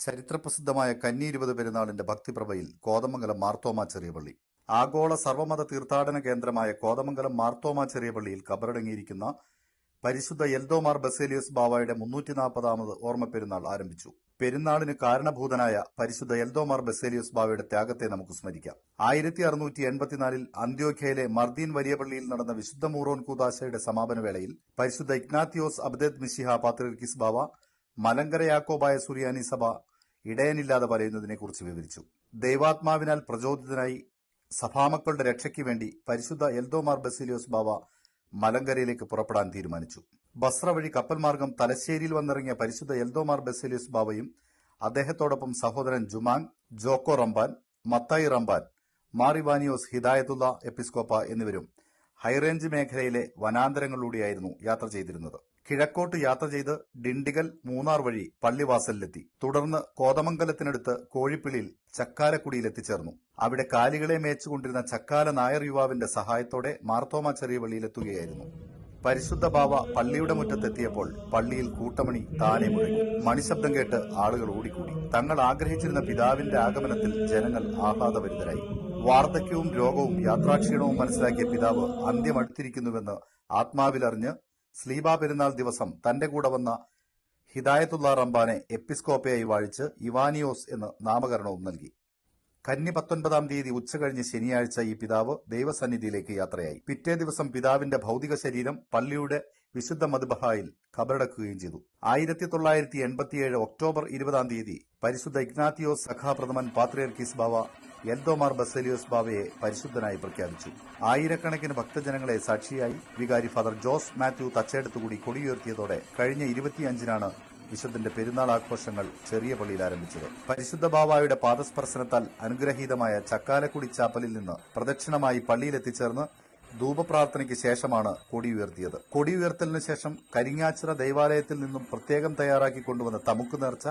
ചരിത്രപ്രസിദ്ധമായ കന്നി 20 പെരുന്നാളിന്റെ ഭക്തിപ്രഭയിൽ കോതമംഗലം മാർത്തോമാ ചെറിയ പള്ളി. ആഗോള സർവമത തീർത്ഥാടന കേന്ദ്രമായ കോതമംഗലം മാർത്തോമാ ചെറിയ പള്ളിയിൽ കബറടങ്ങിയിരിക്കുന്ന പരിശുദ്ധ എൽദോമാർ ബസേലിയോസ് ബാവായുടെ 340ാമത് ഓർമ്മ പെരുന്നാൾ ആരംഭിച്ചു. പെരുന്നാളിന് കാരണഭൂതനായ പരിശുദ്ധ എൽദോമാർ ബസേലിയോസ് ബാവയുടെ ത്യാഗത്തെ നമുക്ക് സ്മരിക്കാം. 1684 അന്ത്യോഖ്യയിലെ മർദീൻ വലിയ പള്ളിയിൽ നടന്ന വിശുദ്ധ മൂറോൻ കൂദാശയുടെ സമാപന വേളയിൽ പരിശുദ്ധ ഇഗ്നാത്തിയോസ് അബ്ദേദ് മിശിഹ പാത്രിയർക്കീസ് ബാവ മലങ്കര യാക്കോബായ സുറിയാനി സഭ ഇടയനില്ലാതെ വലയുന്നതിനെക്കുറിച്ച് വിവരിച്ചു. ദൈവാത്മാവിനാൽ പ്രചോദിതനായി സഭാമക്കളുടെ രക്ഷയ്ക്ക് വേണ്ടി പരിശുദ്ധ എൽദോമാർ ബസേലിയോസ് ബാവ മലങ്കരയിലേക്ക് പുറപ്പെടാൻ തീരുമാനിച്ചു. ബസ്ര വഴി കപ്പൽ മാർഗം തലശ്ശേരിയിൽ വന്നിറങ്ങിയ പരിശുദ്ധ എൽദോമാർ ബസേലിയോസ് ബാവയും അദ്ദേഹത്തോടൊപ്പം സഹോദരൻ ജുമാങ്, ജോക്കോ റംബാൻ, മത്തായി റംബാൻ, മാർ ഇവാനിയോസ് ഹിദായത്തുള്ള എപ്പിസ്കോപ്പ എന്നിവരും ഹൈറേഞ്ച് മേഖലയിലെ വനാന്തരങ്ങളിലൂടെയായിരുന്നു യാത്ര ചെയ്തിരുന്നത്. കിഴക്കോട്ട് യാത്ര ചെയ്ത് ഡിണ്ടിഗൽ, മൂന്നാർ വഴി പള്ളിവാസലിലെത്തി. തുടർന്ന് കോതമംഗലത്തിനടുത്ത് കോഴിപ്പിളിയിൽ ചക്കാലക്കുടിയിൽ എത്തിച്ചേർന്നു. അവിടെ കാലികളെ മേച്ചുകൊണ്ടിരുന്ന ചക്കാല നായർ യുവാവിന്റെ സഹായത്തോടെ മാർത്തോമാ ചെറിയ പള്ളിയിലെത്തുകയായിരുന്നു. പരിശുദ്ധ ബാവ പള്ളിയുടെ മുറ്റത്തെത്തിയപ്പോൾ പള്ളിയിൽ കൂട്ടമണി താനെ മുഴങ്ങി. മണിശബ്ദം കേട്ട് ആളുകൾ ഓടിക്കൂടി. തങ്ങൾ ആഗ്രഹിച്ചിരുന്ന പിതാവിന്റെ ആഗമനത്തിൽ ജനങ്ങൾ ആഹ്ലാദഭരിതരായി. വാർദ്ധക്യവും രോഗവും യാത്രാക്ഷീണവും മനസ്സിലാക്കിയ പിതാവ് അന്ത്യമടുത്തിരിക്കുന്നുവെന്ന് ആത്മാവിലറിഞ്ഞ് സ്ലീബാ പെരുന്നാൾ ദിവസം തന്റെ കൂടെ വന്ന ഹിദായത്തുള്ള റംബാനെ എപ്പിസ്കോപ്പയായി വാഴിച്ച് ഇവാനിയോസ് എന്ന് നാമകരണവും നൽകി. കന്നി 19-ാം തീയതി ഉച്ചകഴിഞ്ഞ് ശനിയാഴ്ച ഈ പിതാവ് ദൈവസന്നിധിയിലേക്ക് യാത്രയായി. പിറ്റേ ദിവസം പിതാവിന്റെ ഭൗതിക ശരീരം പള്ളിയുടെ വിശുദ്ധ മദ്ബഹായിൽ ഖബറടക്കുകയും ചെയ്തു. 1987 ഒക്ടോബർ 20-ാം തീയതി പരിശുദ്ധ ഇഗ്നാത്തിയോസ് സഖാപ്രഥമൻ പാത്രിയർക്കീസ് ബാവ എൽദോമാർ ബസേലിയോസ് ബാവയെ പരിശുദ്ധനായി പ്രഖ്യാപിച്ചു. ആയിരക്കണക്കിന് ഭക്തജനങ്ങളെ സാക്ഷിയായി വികാരി ഫാദർ ജോസ് മാത്യു തച്ചെടുത്തുകൂടി കൊടിയുയർത്തിയതോടെ കഴിഞ്ഞ 25-നാണ് വിശുദ്ധന്റെ പെരുന്നാൾ ആഘോഷങ്ങൾ ചെറിയ പള്ളിയിൽ ആരംഭിച്ചത്. പരിശുദ്ധ ബാവായുടെ പാദസ്പർശനത്താൽ അനുഗ്രഹീതമായ ചക്കാലക്കുടി ചാപ്പലിൽ നിന്ന് പ്രദക്ഷിണമായി പള്ളിയിലെത്തിച്ചേർന്ന് ധൂപപ്രാർത്ഥനയ്ക്ക് ശേഷമാണ് കൊടിയുയർത്തിയത്. കൊടിയുയർത്തലിന് ശേഷം കരിങ്ങാച്ചിറ ദൈവാലയത്തിൽ നിന്നും പ്രത്യേകം തയ്യാറാക്കി കൊണ്ടുവന്ന തമുക്ക് നേർച്ച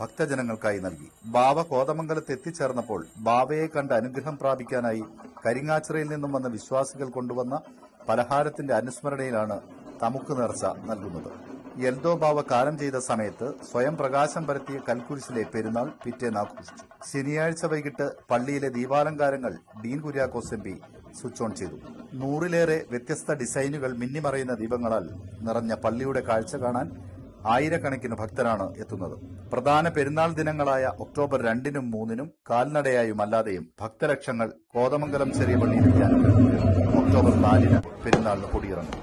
ഭക്തജനങ്ങൾക്കായി നൽകി. ബാവ കോതമംഗലത്ത് എത്തിച്ചേർന്നപ്പോൾ ബാവയെ കണ്ട് അനുഗ്രഹം പ്രാപിക്കാനായി കരിങ്ങാച്ചിറയിൽ നിന്നും വന്ന വിശ്വാസികൾ കൊണ്ടുവന്ന പലഹാരത്തിന്റെ അനുസ്മരണയിലാണ് തമുക്ക് നേർച്ച നൽകുന്നത്. എൽദോ ബാവ കാലം ചെയ്ത സമയത്ത് സ്വയം പ്രകാശം പരത്തിയ കൽക്കുരിശിലെ പെരുന്നാൾ പിറ്റേന്ന് ആഘോഷിച്ചു. ശനിയാഴ്ച വൈകിട്ട് പള്ളിയിലെ ദീപാലങ്കാരങ്ങൾ Dean Kuriakose M P switch on ചെയ്തു. 100-ലേറെ വ്യത്യസ്ത ഡിസൈനുകൾ മിന്നിമറയുന്ന ദീപങ്ങളാൽ നിറഞ്ഞ പള്ളിയുടെ കാഴ്ച കാണാൻ ആയിരക്കണക്കിന് ഭക്തരാണ് എത്തുന്നത്. പ്രധാന പെരുന്നാൾ ദിനങ്ങളായ ഒക്ടോബർ 2-നും 3-നും കാൽനടയായും അല്ലാതെയും ഭക്തലക്ഷങ്ങൾ കോതമംഗലം ചെറിയ പള്ളിയിലെത്തിയാൽ ഒക്ടോബർ 4-ന് പെരുന്നാളിന് കൊടിയിറങ്ങും.